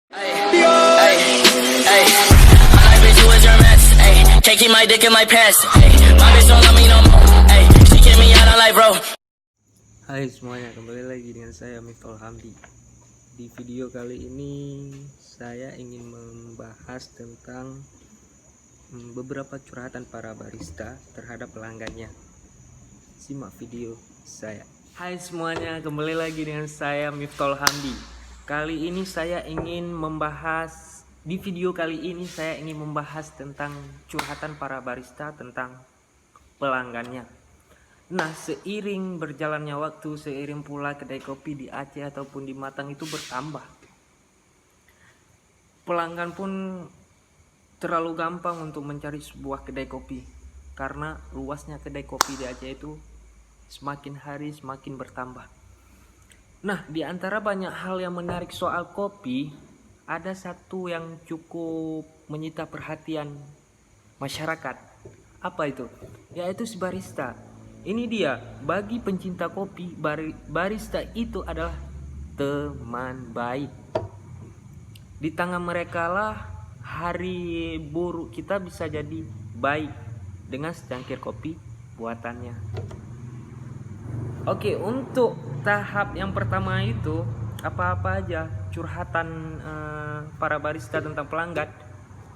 Can't keep my dick in my pants. My bitch don't love me no more. She kick me out on life, bro. Hai semuanya, kembali lagi dengan saya Miftol Hamdi. Di video kali ini saya ingin membahas tentang beberapa curhatan para barista terhadap pelanggannya. Simak video saya. Hai semuanya, kembali lagi dengan saya Miftol Hamdi. Kali ini saya ingin membahas Di video kali ini saya ingin membahas tentang curhatan para barista tentang pelanggannya. Nah, seiring berjalannya waktu, seiring pula kedai kopi di Aceh ataupun di Matang itu bertambah. Pelanggan pun terlalu gampang untuk mencari sebuah kedai kopi karena luasnya kedai kopi di Aceh itu semakin hari semakin bertambah. Nah, di antara banyak hal yang menarik soal kopi, ada satu yang cukup menyita perhatian masyarakat. Apa itu? Yaitu si barista. Ini dia, bagi pencinta kopi, barista itu adalah teman baik. Di tangan mereka lah hari buruk kita bisa jadi baik dengan secangkir kopi buatannya. Oke, untuk tahap yang pertama itu apa-apa aja curhatan para barista tentang pelanggan,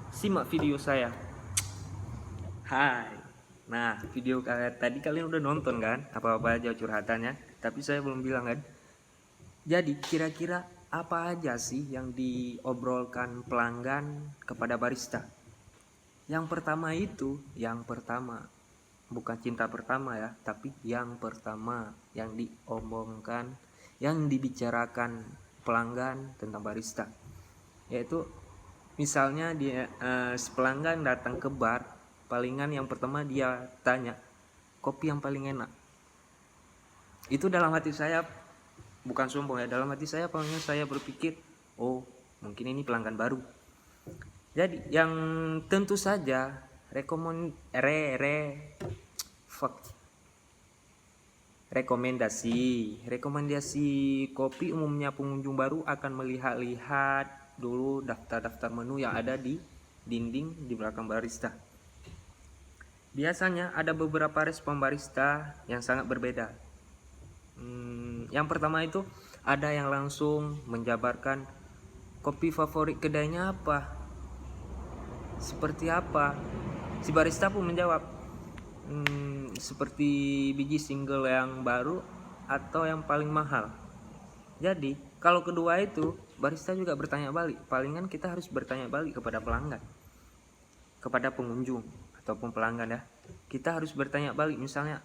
simak video saya. Hai. Nah, video tadi kalian udah nonton kan apa-apa aja curhatannya, tapi saya belum bilang kan. Jadi kira-kira apa aja sih yang diobrolkan pelanggan kepada barista? Yang pertama bukan cinta pertama ya, tapi yang pertama yang diomongkan, yang dibicarakan pelanggan tentang barista, yaitu misalnya dia pelanggan datang ke bar, palingan yang pertama dia tanya kopi yang paling enak. Itu dalam hati saya, bukan sombong ya, dalam hati saya palingan saya berpikir, oh mungkin ini pelanggan baru. Jadi yang tentu saja rekomendasi kopi umumnya pengunjung baru akan melihat-lihat dulu daftar-daftar menu yang ada di dinding di belakang barista. Biasanya ada beberapa respon barista yang sangat berbeda. Yang pertama itu ada yang langsung menjabarkan kopi favorit kedainya apa, seperti apa. Si barista pun menjawab seperti biji single yang baru atau yang paling mahal. Jadi kalau kedua itu barista juga bertanya balik. Palingan kita harus bertanya balik kepada pelanggan, kepada pengunjung ataupun pelanggan ya. Kita harus bertanya balik, misalnya,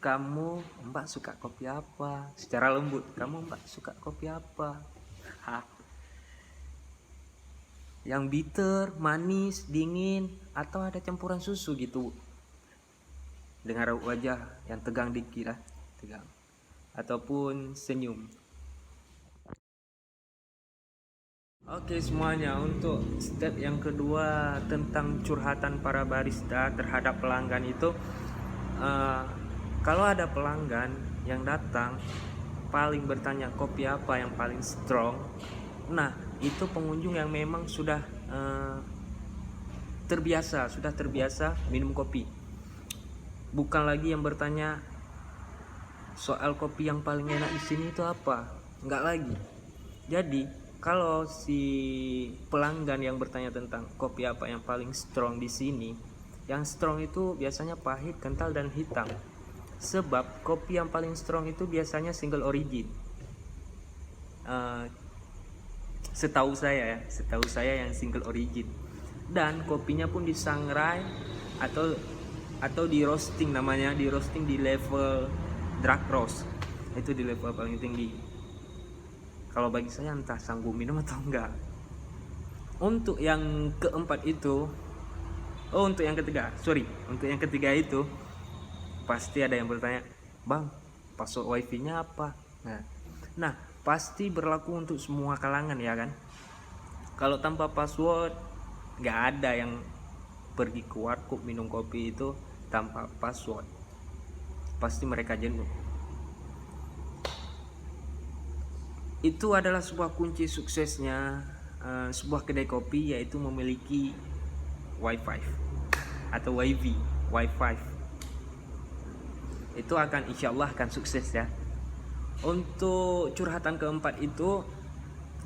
kamu mbak suka kopi apa? Secara lembut, kamu mbak suka kopi apa? Yang bitter, manis, dingin, atau ada campuran susu gitu. Dengan wajah yang tegang dikit lah, tegang, ataupun senyum. Oke semuanya, untuk step yang kedua tentang curhatan para barista terhadap pelanggan itu, kalau ada pelanggan yang datang paling bertanya kopi apa yang paling strong, nah itu pengunjung yang memang sudah terbiasa minum kopi. Bukan lagi yang bertanya soal kopi yang paling enak di sini itu apa, enggak lagi. Jadi kalau si pelanggan yang bertanya tentang kopi apa yang paling strong di sini, yang strong itu biasanya pahit, kental, dan hitam. Sebab kopi yang paling strong itu biasanya single origin. Setahu saya yang single origin. Dan kopinya pun disangrai atau di roasting, namanya di roasting di level dark roast. Itu di level paling tinggi. Kalau bagi saya entah sanggup minum atau enggak. Untuk yang keempat itu, untuk yang ketiga itu pasti ada yang bertanya, bang, password wifi-nya apa? Nah, pasti berlaku untuk semua kalangan ya kan. Kalau tanpa password, nggak ada yang pergi ke warkop minum kopi itu tanpa password. Pasti mereka jenuh. Itu adalah sebuah kunci suksesnya sebuah kedai kopi yaitu memiliki wifi atau wifi itu akan insya Allah akan sukses ya. Untuk curhatan keempat itu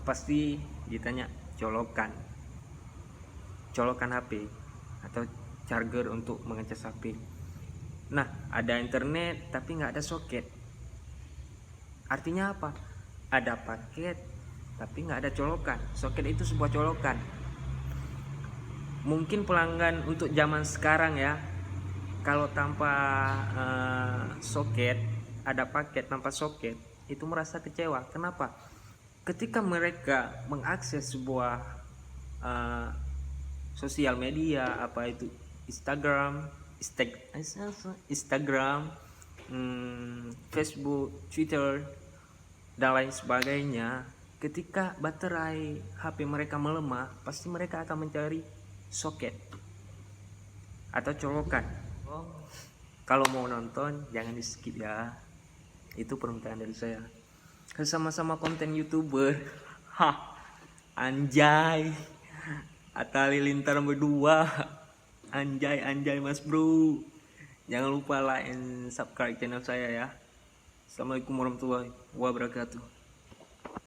pasti ditanya colokan HP atau charger untuk mengecas HP. Nah, ada internet tapi nggak ada soket. Artinya apa? Ada paket tapi nggak ada colokan. Soket itu sebuah colokan. Mungkin pelanggan untuk zaman sekarang ya, kalau tanpa soket, ada paket tanpa soket, itu merasa kecewa. Kenapa? Ketika mereka mengakses sebuah sosial media, apa itu Instagram, Facebook, Twitter, dan lain sebagainya, ketika baterai HP mereka melemah, pasti mereka akan mencari soket atau colokan. Kalau mau nonton jangan di skip ya, itu permintaan dari saya. Sama-sama konten YouTuber, anjay, Atta Halilintar berdua, anjay mas bro. Jangan lupa like and subscribe channel saya ya. Assalamualaikum warahmatullahi wabarakatuh.